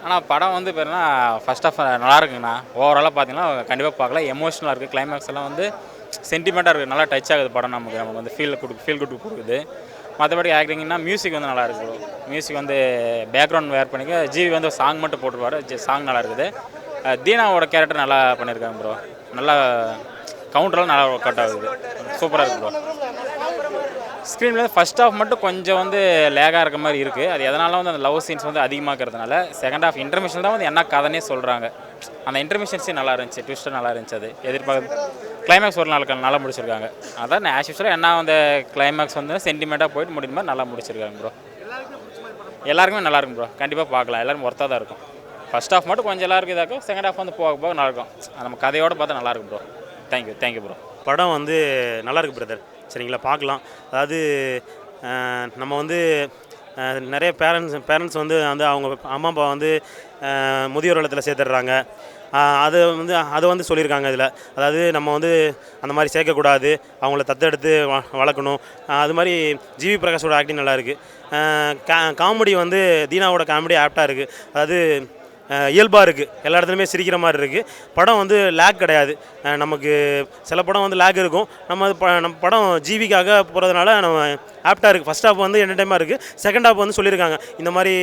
ஆனால் படம் வந்து பார்த்தீங்கன்னா ஃபர்ஸ்ட் ஆஃப் நல்லா இருக்குங்கண்ணா. ஓவராலாக பார்த்தீங்கன்னா கண்டிப்பாக பார்க்கலாம். எமோஷனலாக இருக்குது. கிளைமேக்ஸ் எல்லாம் வந்து சென்டிமெண்ட்டாக இருக்குது. நல்லா டச் ஆகுது படம். நமக்கு வந்து ஃபீல் குட் கொடுக்குது. மற்றபடி ஆக்டிங்னா மியூசிக் வந்து நல்லா இருக்குது. மியூசிக் வந்து பேக்ரவுண்ட் வேர் பண்ணிக்க ஜிவி வந்து சாங் மட்டும் போட்டுருவார். சாங் நல்லா இருக்குது. தீனாவோட கேரக்டர் நல்லா பண்ணியிருக்காங்க ப்ரோ. நல்லா கவுண்டரெலாம் நல்லா ஒர்க் அவுட் ஆகுது. சூப்பராக இருக்குது ப்ரோ. ஸ்க்ரீனில் ஃபஸ்ட் ஹாஃப் மட்டும் கொஞ்சம் வந்து லேகாக இருக்க மாதிரி இருக்குது. அது எதனால வந்து அந்த லவ் சீன்ஸ் வந்து அதிகமாகிறதுனால செகண்ட் ஹாஃப் இன்டர்மிஷன் தான் வந்து என்ன கதைனே சொல்கிறாங்க. அந்த இன்டர்மிஷன்ஸே நல்லா இருந்துச்சு. ட்விஸ்ட்டு நல்லா இருந்துச்சு. அது எதிர்பார்க்க கிளைமேக்ஸ் ஒரு நாளுக்கு நல்லா முடிச்சிருக்காங்க. அதான் ஆஸ் யூஸ்வலாக என்ன அந்த கிளைமேக்ஸ் வந்து சென்டிமெண்ட்டாக போயிட்டு முடியும் மாதிரி நல்லா முடிச்சிருக்காங்க ப்ரோ. எல்லாருக்குமே நல்லா இருக்கும் ப்ரோ. கண்டிப்பாக பார்க்கலாம். எல்லோரும் ஒர்த்தாக தான் இருக்கும். ஃபஸ்ட் ஹாஃப் மட்டும் கொஞ்சம் எல்லாருக்கும் இதாக்கும். செகண்ட் ஹாஃப் வந்து போக போக நல்லாயிருக்கும். நம்ம கதையோடு பார்த்தா நல்லாயிருக்கும் ப்ரோ. Thank you bro. படம் வந்து நல்லாயிருக்கு பிரதர். சரிங்களா, பார்க்கலாம். அதாவது நம்ம வந்து நிறைய பேரண்ட்ஸ் வந்து அவங்க அம்மா அப்பா வந்து முதியோர் இல்லத்தில் சேர்த்துடுறாங்க. அதை வந்து சொல்லியிருக்காங்க இதில். அதாவது நம்ம வந்து அந்த மாதிரி சேர்க்கக்கூடாது, அவங்கள தத்தெடுத்து வளர்க்கணும். அது மாதிரி ஜிவி பிரகாஷோட ஆக்டிங் நல்லா இருக்குது. காமெடி வந்து தீனாவோட காமெடி ஆப்டாக இருக்குது. அதாவது இயல்பாக இருக்குது. எல்லா இடத்துலையுமே சிரிக்கிற மாதிரி இருக்குது. படம் வந்து லேக் கிடையாது. நமக்கு சில படம் வந்து லேக் இருக்கும். நம்ம படம் ஜிவிக்காக போகிறதுனால நம்ம ஆப்டாக இருக்குது. ஃபஸ்ட் ஹாஃப் வந்து என்டர்டைமாக இருக்குது. செகண்ட் ஹாஃப் வந்து சொல்லியிருக்காங்க இந்த மாதிரி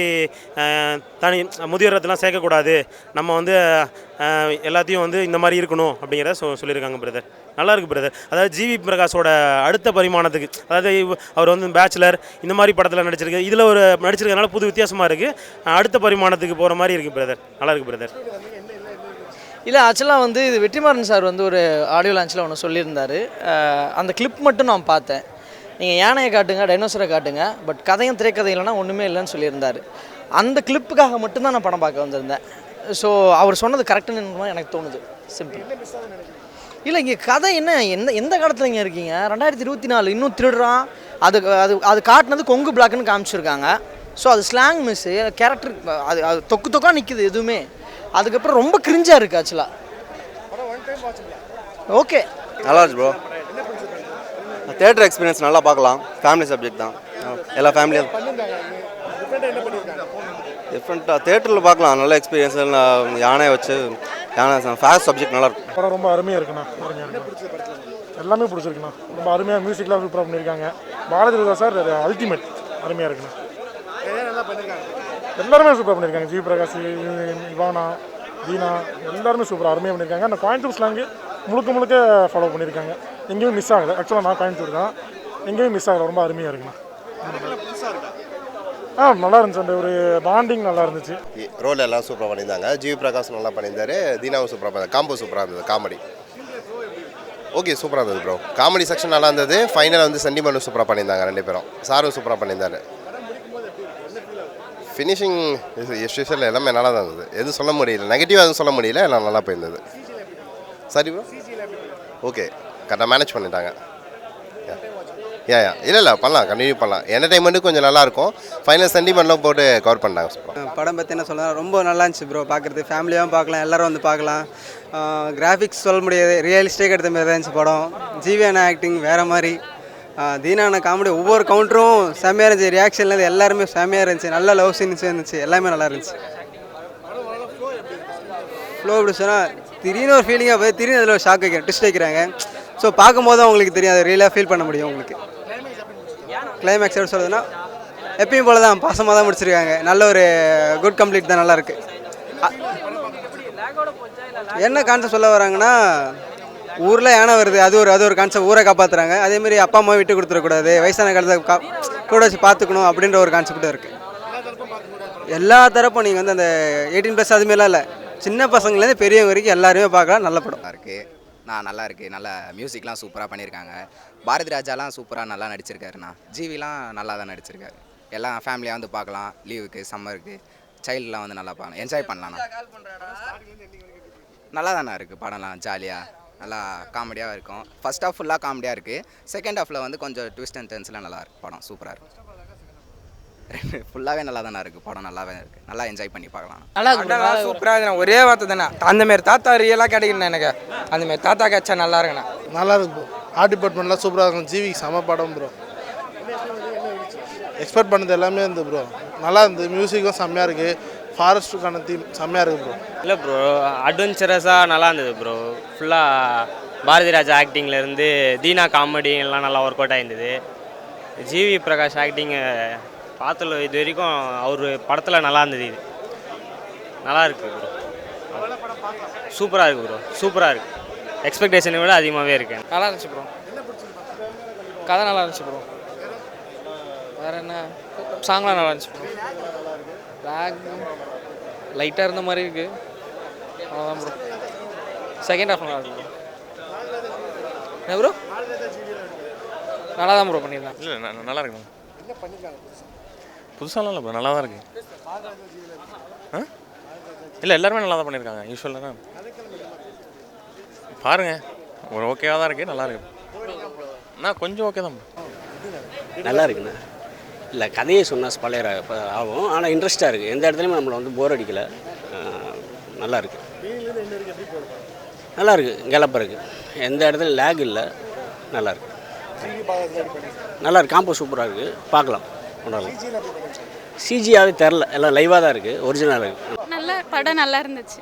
தனி முதியோரத்தெலாம் சேர்க்கக்கூடாது, நம்ம வந்து எல்லாத்தையும் வந்து இந்த மாதிரி இருக்கணும் அப்படிங்கிறத சொல்லியிருக்காங்க பிரதர். நல்லாயிருக்கு பிரதர். அதாவது ஜிவி பிரகாஷோட அடுத்த பரிமாணத்துக்கு, அதாவது அவர் வந்து பேச்சுலர் இந்த மாதிரி படத்தில் நடிச்சிருக்கு. இதில் ஒரு நடிச்சிருக்கிறதுனால புது வித்தியாசமாக இருக்குது. அடுத்த பரிமாணத்துக்கு போகிற மாதிரி இருக்குது பிரதர். நல்லாயிருக்கு பிரதர். இல்லை, ஆக்சுவலாக வந்து இது வெற்றிமாறன் சார் வந்து ஒரு ஆடியோ லான்ச்சில் ஒன்று சொல்லியிருந்தார். அந்த கிளிப் மட்டும் நான் பார்த்தேன். நீங்கள் யானையை காட்டுங்க, டைனோசரை காட்டுங்க, பட் கதையும் திரைக்கதை இல்லைன்னா ஒன்றுமே இல்லைன்னு சொல்லியிருந்தார். அந்த கிளிப்புக்காக மட்டும்தான் நான் படம் பார்க்க வந்திருந்தேன். ஸோ அவர் சொன்னது கரெக்டுன்னு எனக்கு தோணுது. சிம்பிள். இல்லை, இங்கே கதை எந்த காலத்தில் இங்கே இருக்கீங்க? 2024 இன்னும் திருடுறான். அது காட்டினது கொங்கு பிளாக்னு காமிச்சிருக்காங்க. ஸோ அது ஸ்லாங் மிஸ்ஸு, கேரக்டர் அது தொக்காக நிற்குது எதுவுமே. அதுக்கப்புறம் ரொம்ப கிரிஞ்சாக இருக்குது ஆக்சுவலாக. ஓகே, நல்லா இருக்கு ப்ரோ. தியேட்டர் எக்ஸ்பீரியன்ஸ் நல்லா பார்க்கலாம். ஃபேமிலி சப்ஜெக்ட் தான். எல்லா ஃபேமிலியும் டிஃப்ரெண்ட்டாக தேட்டரில் பார்க்கலாம். நல்ல எக்ஸ்பீரியன்ஸ். யானையை வச்சு ஃபேஸ்ட் சப்ஜெக்ட் நல்லாயிருக்கும். படம் ரொம்ப அருமையாக இருக்குண்ணா. எல்லாமே பிடிச்சிருக்குண்ணா. ரொம்ப அருமையாக மியூசிக்லாம் சூப்பராக பண்ணியிருக்காங்க. பாரதி சார் அல்டிமேட் அருமையாக இருக்குண்ணா. எல்லாருமே சூப்பராக பண்ணியிருக்காங்க. ஜி பிரகாஷ், இவானா, தீனா எல்லாருமே சூப்பராக அருமையாக பண்ணியிருக்காங்க. அந்த கோயம்புத்தூர் ஸ்லாங்கு முழுக்க ஃபாலோ பண்ணியிருக்காங்க. எங்கேயும் மிஸ் ஆகலை. ஆக்சுவலாக நான் கோயம்புத்தூர் தான். எங்கேயும் மிஸ் ஆகலை. ரொம்ப அருமையாக இருக்குண்ணா. நல்லா இருந்துச்சு. அந்த ஒரு பாண்டிங் நல்லா இருந்துச்சு. ரோல் எல்லாம் சூப்பராக பண்ணியிருந்தாங்க. ஜிவி பிரகாஷ் நல்லா பண்ணியிருந்தாரு. தீனாவும் சூப்பராக பண்ணாங்க. காம்போ சூப்பராக இருந்தது. காமெடி ஓகே சூப்பராக இருந்தது ப்ரோ. காமெடி செக்ஷன் நல்லா இருந்தது. ஃபைனல் வந்து சென்டிமெண்ட்டும் சூப்பராக பண்ணியிருந்தாங்க. ரெண்டு பேரும் சாரும் சூப்பராக பண்ணியிருந்தாரு. ஃபினிஷிங் ஸ்பெஷல் எல்லாமே நல்லா தான் இருந்தது. எதுவும் சொல்ல முடியல, நெகட்டிவாக எதுவும் சொல்ல முடியல. எல்லாம் நல்லா போயிருந்தது. சரி ப்ரோ, ஓகே கரெக்டாக மேனேஜ் பண்ணிட்டாங்க. இல்லை பண்ணலாம், கண்டினியூ பண்ணலாம். என்டர்டைன்மெண்ட்டு கொஞ்சம் நல்லாயிருக்கும். ஃபைனல் சென்டிமெண்ட்லாம் போட்டு கவர் பண்ணாங்க. படம் பற்றி என்ன சொல்லலாம், ரொம்ப நல்லா இருந்துச்சு ப்ரோ. பார்க்குறது ஃபேமிலியாகவும் பார்க்கலாம், எல்லோரும் வந்து பார்க்கலாம். கிராஃபிக்ஸ் சொல்ல முடியாது, ரியலிஸ்டிக் எடுத்த மாதிரி தான் இருந்துச்சு படம். ஜிவியான ஆக்டிங் வேறு மாதிரி. தீனான காமெடி ஒவ்வொரு கவுண்டரும் செம்மையாக இருந்துச்சு. ரியாக்ஷன்லேருந்து எல்லாருமே செம்மையாக இருந்துச்சு. நல்ல லவ் சீன்ஸ் இருந்துச்சு. எல்லாமே நல்லா இருந்துச்சு. ஃப்ளோ எப்படி சொன்னால் திடீர்னு ஒரு ஃபீலிங்காக போய் திடீர்னு அதில் ஒரு ஷாக் வைக்கிறேன், ட்விஸ்ட் வைக்கிறாங்க. ஸோ பார்க்கும்போது தான் உங்களுக்கு தெரியும், அதை ரியலாக ஃபீல் பண்ண முடியும் உங்களுக்கு. கிளைமேக்ஸ் எப்படி சொல்கிறதுனா எப்பயும் போல தான் பாசமாக தான் முடிச்சிருக்காங்க. நல்ல ஒரு குட் கம்ப்ளீட் தான். நல்லாயிருக்கு. என்ன கான்செப்ட் சொல்ல வராங்கன்னா, ஊரில் யானை வருது, அது ஒரு கான்செப்ட். ஊரை காப்பாற்றுறாங்க. அதேமாதிரி அப்பா அம்மா விட்டு கொடுத்துடக்கூடாது, வயசான காலத்தை கூட வச்சு பார்த்துக்கணும் அப்படின்ற ஒரு கான்செப்ட் இருக்குது. எல்லா தரப்பும் நீங்கள் வந்து அந்த 18+ அதுமாரிலாம் இல்லை, சின்ன பசங்கள்லேருந்து பெரியவங்க வரைக்கும் எல்லாருமே பார்க்கலாம். நல்ல படம் இருக்குது. நல்லா இருக்குது. நல்ல மியூசிக்லாம் சூப்பராக பண்ணியிருக்காங்க. பாரதி ராஜாலாம் சூப்பராக நல்லா நடிச்சிருக்காருண்ணா. ஜிவிலாம் நல்லா தான் நடிச்சிருக்காரு. எல்லாம் ஃபேமிலியாக வந்து பார்க்கலாம். லீவுக்கு, சம்மருக்கு, சைல்டுலாம் வந்து நல்லா பார்க்கலாம், என்ஜாய் பண்ணலாம்ண்ணா. நல்லா தானே இருக்குது படம்லாம். ஜாலியாக நல்லா காமெடியாக இருக்கும். ஃபஸ்ட் ஹாஃப் ஃபுல்லாக காமெடியாக இருக்குது. செகண்ட் ஹாஃபில் வந்து கொஞ்சம் ட்விஸ்ட் அண்ட் டர்ன்ஸ்லாம் நல்லா இருக்குது. படம் சூப்பராக இருக்குது. ஃபுல்லாகவே நல்லா தானே இருக்குது படம். நல்லாவே இருக்குது. நல்லா என்ஜாய் பண்ணி பார்க்கலாம். நல்லா சூப்பராக இருக்குண்ணா. ஒரே வார்த்தை தானே, அந்தமாரி தாத்தா ரியலாக கிடைக்கணும் எனக்கு. அந்தமாரி தாத்தா கிடச்சா நல்லா இருக்குண்ணா. நல்லா இருக்கு ப்ரோ. ஆர்ட் டிபார்ட்மெண்ட்லாம் சூப்பராக இருக்கும். ஜிவி செம படம் ப்ரோ. எக்ஸ்பெக்ட் பண்ணது எல்லாமே இருந்து ப்ரோ. நல்லா இருந்தது. மியூசிக்கும் செம்மையாக இருக்குது. ஃபாரஸ்ட்டுக்கான தீம் செம்மையாக இருக்குது ப்ரோ. இல்லை ப்ரோ, அட்வென்ச்சரஸாக நல்லா இருந்தது ப்ரோ. ஃபுல்லாக பாரதி ராஜா ஆக்டிங்லேருந்து தீனா காமெடி எல்லாம் நல்லா ஒர்க் அவுட் ஆகிருந்தது. ஜிவி பிரகாஷ் ஆக்டிங்கு பார்த்துல இது வரைக்கும் அவர் படத்தில் நல்லா இருந்தது. இது நல்லா இருக்குது ப்ரோ, சூப்பராக இருக்குது ப்ரோ, சூப்பராக இருக்குது. எக்ஸ்பெக்டேஷனை விட அதிகமாகவே இருக்கேன். நல்லா இருந்துச்சு ப்ரோ, கதை நல்லா இருந்துச்சு ப்ரோ. வேறு என்ன, சாங்லாம் நல்லா இருந்துச்சு ப்ரோ. பேக் லைட்டாக இருந்த மாதிரி இருக்குது, அவ்வளோதான் ப்ரோ. செகண்ட் ஹாஃப் நல்லா இருக்கு ப்ரோ. என்ன ப்ரோ, நல்லா தான் ப்ரோ பண்ணியிருந்தேன். இல்லை நல்லா இருக்குண்ணா. புதுசாலாம் இல்லை ப்ரோ, நல்லா தான் இருக்குது. இல்லை எல்லாருமே நல்லா தான் பண்ணியிருக்காங்க. யூஸ்வலாக தான் பாருங்கள், ஒரு ஓகேவாக தான் இருக்குது, நல்லா இருக்கு. கொஞ்சம் ஓகே தான் நல்லா இருக்குண்ணா. இல்லை கதையை சொன்னால் ஸ்பாயிலர் ஆகும், ஆனால் இன்ட்ரெஸ்ட்டாக இருக்குது. எந்த இடத்துலையுமே நம்மளை வந்து போர் அடிக்கலை, நல்லா இருக்குது. நல்லா இருக்குது, கெலப்பாக இருக்குது, எந்த இடத்துல லேக் இல்லை, நல்லா இருக்குது. நல்லா இருக்குது, காம்போ சூப்பராக இருக்குது, பார்க்கலாம் கொண்டாடலாம். சிஜியாகவே தெரில, எல்லாம் லைவாக தான் இருக்குது, ஒரிஜினலாக இருக்குது. நல்ல படம் நல்லா இருந்துச்சு,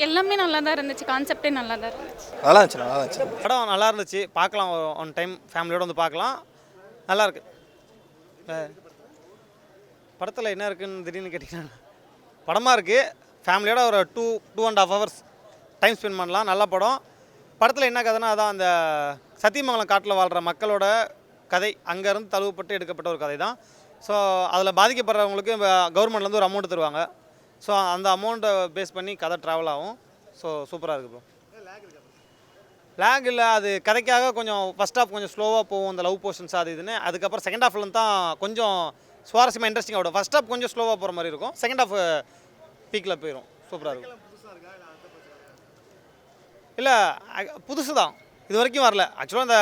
எல்லாமே நல்லா தான் இருந்துச்சு, கான்செப்டே நல்லா தான் இருந்துச்சு. நல்லா இருந்துச்சு, நல்லா இருந்துச்சு. படம் நல்லா இருந்துச்சு, பார்க்கலாம். ஒன் டைம் ஃபேமிலியோடு வந்து பார்க்கலாம், நல்லா இருக்கு. படத்தில் என்ன இருக்குன்னு திடீர்னு கேட்டிங்கன்னா, படமாக இருக்குது, ஃபேமிலியோட ஒரு 2.5 ஹவர்ஸ் டைம் ஸ்பெண்ட் பண்ணலாம், நல்ல படம். படத்தில் என்ன கதைனா, அதான் அந்த சத்தியமங்கலம் காட்டில் வாழ்கிற மக்களோட கதை, அங்கேருந்து தழுவப்பட்டு எடுக்கப்பட்ட ஒரு கதை தான். ஸோ அதில் பாதிக்கப்படுறவங்களுக்கு கவர்மெண்ட்லேருந்து ஒரு அமௌண்ட் தருவாங்க. ஸோ அந்த அமௌண்ட்டை பேஸ் பண்ணி கதை ட்ராவல் ஆகும். ஸோ சூப்பராக இருக்குது ப்ரோ. லேக் இல்லை, அது கதைக்காக கொஞ்சம் ஃபஸ்ட் ஹாஃப் கொஞ்சம் ஸ்லோவாக போகும், அந்த லவ் போர்ஷன்ஸ் அது இதுன்னு. அதுக்கப்புறம் செகண்ட் ஹாஃப்லேருந்து தான் கொஞ்சம் சுவாரஸ்யமாக இன்ட்ரெஸ்டிங்காக விடும். ஃபஸ்ட் ஹாஃப் கொஞ்சம் ஸ்லோவாக போகிற மாதிரி இருக்கும், செகண்ட் ஹாஃப் பீக்கில் போயிடும். சூப்பராக இருக்கும். இல்லை புதுசு தான், இது வரைக்கும் வரல. ஆக்சுவலாக அந்த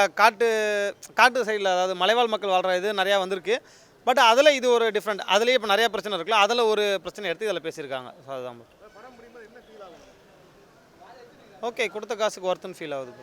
காட்டு சைடில், அதாவது மலைவாழ் மக்கள் வாழ்கிற இது நிறையா வந்திருக்கு. பட் அதில் இது ஒரு டிஃப்ரெண்ட். அதுலேயே இப்போ நிறையா பிரச்சனை இருக்குல்ல, அதில் ஒரு பிரச்சனை எடுத்து இதில் பேசியிருக்காங்க. ஸோ அதுதான் ஓகே, கொடுத்த காசுக்கு ஒர்த்துன்னு ஃபீல் ஆகுது ப்ரோ.